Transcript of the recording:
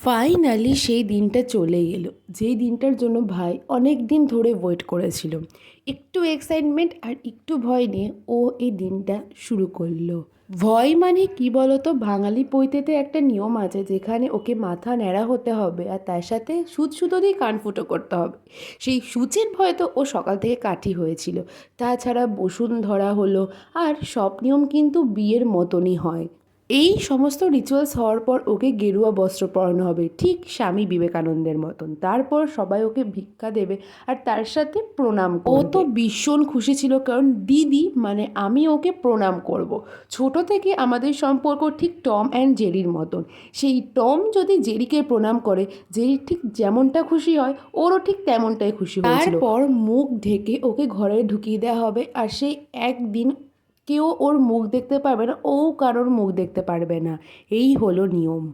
Finally সেই দিনটা চলে এলো, যেই দিনটার জন্য ভাই অনেক দিন ধরে ওয়েট করেছিল। একটু এক্সাইটমেন্ট আর একটু ভয় নিয়ে ও এই দিনটা শুরু করলো। ভয় মানে কি বলতো, বাঙালি পৈতেতে একটা নিয়ম আছে যেখানে ওকে মাথা ন্যাড়া হতে হবে আর তার সাথে সুচ সুতো দিয়ে কান ফুটো করতে হবে। সেই সূচের ভয় তো ও সকাল থেকে কাঠি হয়েছিল। তাছাড়া বসুন্ধরা হলো, আর সব নিয়ম কিন্তু বিয়ের মতনই হয়। এই সমস্ত রিচুয়ালস হওয়ার পর ওকে গেরুয়া বস্ত্র পরানো হবে, ঠিক স্বামী বিবেকানন্দের মতন। তারপর সবাই ওকে ভিক্ষা দেবে আর তার সাথে প্রণাম করবে। ও তো ভীষণ খুশি ছিল, কারণ দিদি মানে আমি ওকে প্রণাম করব। ছোট থেকে আমাদের সম্পর্ক ঠিক টম অ্যান্ড জেরির মতন। সেই টম যদি জেরিকে প্রণাম করে, জেরি ঠিক যেমনটা খুশি হয় ওরও ঠিক তেমনটাই খুশি হয়েছিল। তারপর মুখ ঢেকে ওকে ঘরে ঢুকিয়ে দেওয়া হবে, আর সেই একদিন কেউ ওর মুখ দেখতে পারবে না, ও কারোর মুখ দেখতে পারবে না। এই হলো নিয়ম।